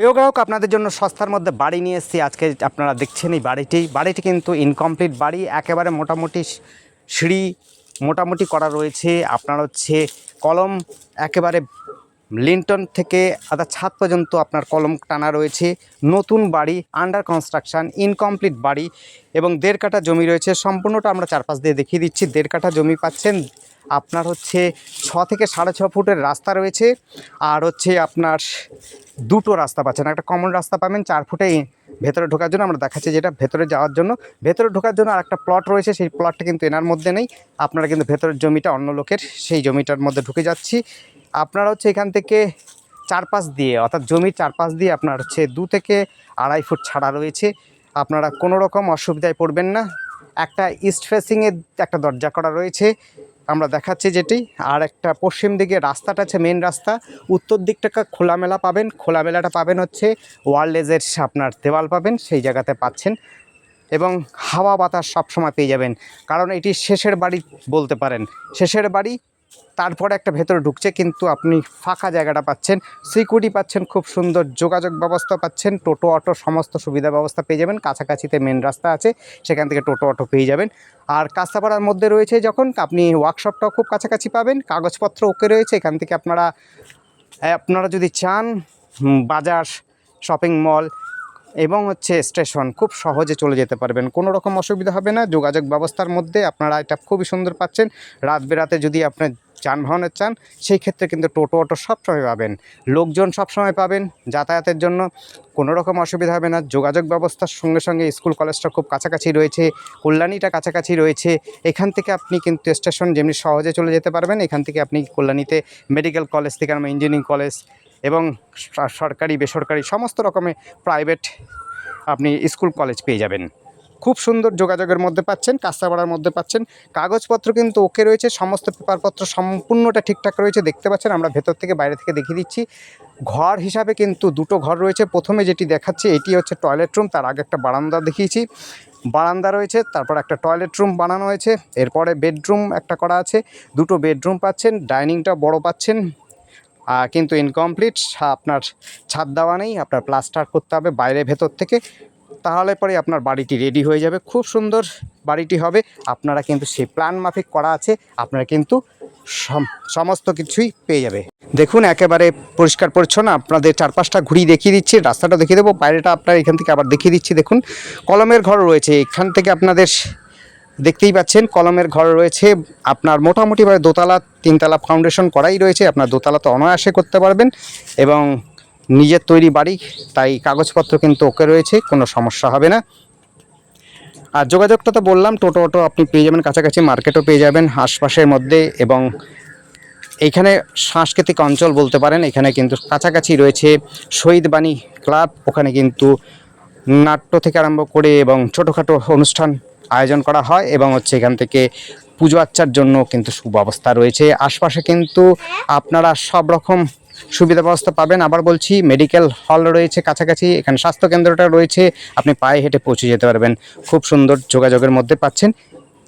প্রিয় গ্রাহক, আপনাদের জন্য সস্তার মধ্যে বাড়ি নিয়ে এসেছি। আজকে আপনারা দেখছেন এই বাড়িটি কিন্তু ইনকমপ্লিট বাড়ি, একেবারে মোটামুটি সিঁড়ি মোটামুটি করা রয়েছে। আপনার হচ্ছে কলম একেবারে লিন্টন থেকে ছাদ পর্যন্ত আপনার কলম টানা রয়েছে। নতুন বাড়ি, আন্ডার কনস্ট্রাকশান, ইনকমপ্লিট বাড়ি এবং 1.5 কাঠা জমি রয়েছে। সম্পূর্ণটা আমরা চারপাশ দিয়ে দেখিয়ে দিচ্ছি। 1.5 কাঠা জমি পাচ্ছেন। আপনার হচ্ছে 6 থেকে 6.5 ফুটের রাস্তা রয়েছে, আর হচ্ছে আপনার দুটো রাস্তা পাচ্ছেন। একটা কমন রাস্তা পাবেন 4 ফুটে ভেতরে ঢোকার জন্য, আমরা দেখাচ্ছি যেটা ভেতরে যাওয়ার জন্য। ভেতরে ঢোকার জন্য আর একটা প্লট রয়েছে, সেই প্লটটা কিন্তু এনার মধ্যে নেই। আপনারা কিন্তু ভেতরের জমিটা অন্য লোকের, সেই জমিটার মধ্যে ঢুকে যাচ্ছি। আপনারা হচ্ছে এখান থেকে চারপাশ দিয়ে, অর্থাৎ জমির চারপাশ দিয়ে আপনার হচ্ছে 2 থেকে 2.5 ফুট ছাড়া রয়েছে। আপনারা কোনো রকম অসুবিধায় পড়বেন না। একটা ইস্ট ফেসিংয়ের একটা দরজা করা রয়েছে, আমরা দেখাচ্ছি যেটি। আর একটা পশ্চিম দিকে রাস্তাটা আছে মেন রাস্তা। উত্তর দিকটাকে খোলামেলা পাবেন। খোলামেলাটা পাবেন হচ্ছে ওয়ারলেসের আপনার দেওয়াল পাবেন, সেই জায়গাতে পাচ্ছেন। এবং হাওয়া বাতাস সবসময় পেয়ে যাবেন, কারণ এটি শেষের বাড়ি বলতে পারেন। শেষের বাড়ি, তারপরে একটা ভেতরে ঢুকছে, কিন্তু আপনি ফাঁকা জায়গাটা পাচ্ছেন, সিকিউরিটি পাচ্ছেন, খুব সুন্দর যোগাযোগ ব্যবস্থা পাচ্ছেন। টোটো অটো সমস্ত সুবিধা ব্যবস্থা পেয়ে যাবেন। কাছাকাছিতে মেন রাস্তা আছে, সেখান থেকে টোটো অটো পেয়ে যাবেন। আর কাঁচাপাড়ার মধ্যে রয়েছে যখন, আপনি ওয়ার্কশপটাও খুব কাছাকাছি পাবেন। কাগজপত্র ওকে রয়েছে। এখান থেকে আপনারা যদি চান, বাজার, শপিং মল এবং হচ্ছে স্টেশন খুব সহজে চলে যেতে পারবেন। কোনো রকম অসুবিধা হবে না। যোগাযোগ ব্যবস্থার মধ্যে আপনারা এটা খুবই সুন্দর পাচ্ছেন। রাত বেরাতে যদি আপনার যানবাহনের চান, সেই ক্ষেত্রে কিন্তু টোটো অটো সবসময় পাবেন, লোকজন সবসময় পাবেন। যাতায়াতের জন্য কোনো রকম অসুবিধা হবে না। যোগাযোগ ব্যবস্থার সঙ্গে সঙ্গে স্কুল কলেজটা খুব কাছাকাছি রয়েছে, কল্যাণীটা কাছাকাছি রয়েছে। এখান থেকে আপনি কিন্তু স্টেশন যেমনি সহজে চলে যেতে পারবেন। এখান থেকে আপনি কল্যাণীতে মেডিকেল কলেজ থেকে আমরা ইঞ্জিনিয়ারিং কলেজ এবং সরকারি বেসরকারি সমস্ত রকমের প্রাইভেট আপনি স্কুল কলেজ পেয়ে যাবেন। খুব সুন্দর যোগাযোগের মধ্যে পাচ্ছেন, কাঁচাপাড়ার মধ্যে পাচ্ছেন। কাগজপত্র কিন্তু ওকে রয়েছে, সমস্ত পেপারপত্র সম্পূর্ণটা ঠিকঠাক রয়েছে, দেখতে পাচ্ছেন। আমরা ভেতর থেকে বাইরে থেকে দেখিয়ে দিচ্ছি। ঘর হিসাবে কিন্তু দুটো ঘর রয়েছে। প্রথমে যেটি দেখাচ্ছি এটি হচ্ছে টয়লেট রুম, তার আগে একটা বারান্দা দেখিয়েছি। বারান্দা রয়েছে, তারপর একটা টয়লেট রুম বানানো হয়েছে, এরপরে বেডরুম একটা করা আছে। দুটো বেডরুম পাচ্ছেন, ডাইনিংটা বড় পাচ্ছেন, কিন্তু ইনকমপ্লিট। আপনার ছাদ দেওয়া নেই, আপনার প্লাস্টার করতে হবে বাইরে ভেতর থেকে, তাহলে পরে আপনার বাড়িটি রেডি হয়ে যাবে। খুব সুন্দর বাড়িটি হবে। আপনারা কিন্তু সেই প্ল্যান মাফিক করা আছে, আপনারা কিন্তু সমস্ত কিছুই পেয়ে যাবে। দেখুন একেবারে পরিষ্কার পরিচ্ছন্ন। আপনাদের চারপাশটা ঘুরিয়ে দেখিয়ে দিচ্ছি, রাস্তাটা দেখিয়ে দেবো, বাইরেটা আপনার এখান থেকে আবার দেখিয়ে দিচ্ছি। দেখুন কলমের ঘর রয়েছে, এখান থেকে আপনাদের দেখতেই পাচ্ছেন কলমের ঘর রয়েছে। আপনার মোটামুটিভাবে দোতলা 3 তলা ফাউন্ডেশন করাই রয়েছে। আপনার দোতলা তো অনায়াসে করতে পারবেন এবং নিজের তৈরি বাড়ি, তাই কাগজপত্র কিন্তু ওকে রয়েছে, কোনো সমস্যা হবে না। আর যোগাযোগটা তো বললাম, টোটো অটো আপনি পেয়ে যাবেন, কাছাকাছি মার্কেটও পেয়ে যাবেন আশপাশের মধ্যে। এবং এইখানে সাংস্কৃতিক অঞ্চল বলতে পারেন। এখানে কিন্তু কাছাকাছি রয়েছে শহীদ বাণী ক্লাব, ওখানে কিন্তু নাট্য থেকে আরম্ভ করে এবং ছোটোখাটো অনুষ্ঠান আয়োজন করা হয়। এবং হচ্ছে এখান থেকে পুজো আর্চার জন্য কিন্তু সুব্যবস্থা রয়েছে। আশপাশে কিন্তু আপনারা সব রকম সুবিধা ব্যবস্থা পাবেন। আবার বলছি, মেডিকেল হল রয়েছে কাছাকাছি, এখানে স্বাস্থ্যকেন্দ্রটা রয়েছে, আপনি পায়ে হেঁটে পৌঁছে যেতে পারবেন। খুব সুন্দর যোগাযোগের মধ্যে পাচ্ছেন।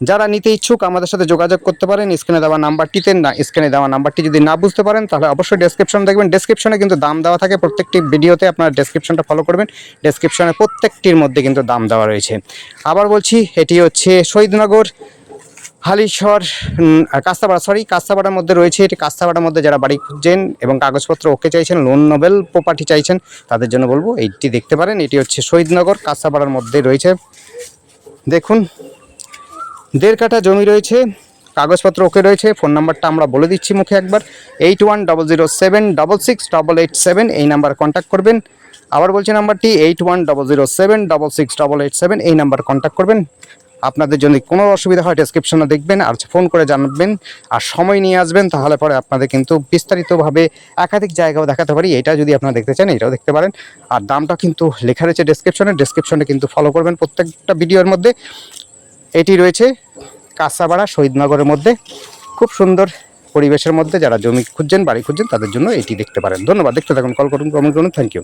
যারা নিতে ইচ্ছুক আমাদের সাথে যোগাযোগ করতে পারেন স্ক্রিনে দেওয়া নাম্বারটিতে। স্ক্রিনে দেওয়া নাম্বারটি যদি না বুঝতে পারেন, তাহলে অবশ্যই ডেসক্রিপশন দেখবেন। ডেসক্রিপশনে কিন্তু দাম দেওয়া থাকে, প্রত্যেকটি ভিডিওতে আপনারা ডেসক্রিপশনটা ফলো করবেন। ডেসক্রিপশনে প্রত্যেকটির মধ্যে কিন্তু দাম দেওয়া রয়েছে। আবার বলছি, এটি হচ্ছে শহীদনগর, হালিশহর, কাস্তাপাড়ার মধ্যে রয়েছে এটি। কাস্তাপাড়ার মধ্যে যারা বাড়ি খুঁজছেন এবং কাগজপত্র ওকে চাইছেন, লোন নোবেল প্রপার্টি চাইছেন, তাদের জন্য বলবো এইটি দেখতে পারেন। এটি হচ্ছে শহীদনগর, কাস্তাপাড়ার মধ্যে রয়েছে। দেখুন 1.5 কাঠা জমি রয়েছে, কাগজপত্র ওকে রয়েছে। ফোন নাম্বারটা আমরা বলে দিচ্ছি মুখে একবার, 8100766887, এই নাম্বার কন্ট্যাক্ট করবেন। আবার বলছি নাম্বারটি 8100766887, এই নাম্বার কন্ট্যাক্ট করবেন। আপনাদের যদি কোনো অসুবিধা হয় ডেসক্রিপশনে দেখবেন, আর ফোন করে জানাবেন, আর সময় নিয়ে আসবেন, তাহলে পরে আপনাদের কিন্তু বিস্তারিতভাবে একাধিক জায়গাও দেখাতে পারি। এটা যদি আপনারা দেখতে চান এটাও দেখতে পারেন। আর দামটা কিন্তু লেখা রয়েছে ডেসক্রিপশনে কিন্তু ফলো করবেন প্রত্যেকটা ভিডিওর মধ্যে। এটি রয়েছে কাঁচাপাড়া শহীদনগরের মধ্যে, খুব সুন্দর পরিবেশের মধ্যে। যারা জমি খুঁজছেন, বাড়ি খুঁজছেন, তাদের জন্য এটি দেখতে পারেন। ধন্যবাদ। দেখতে থাকুন, কল করুন, কমেন্ট করুন। Thank you.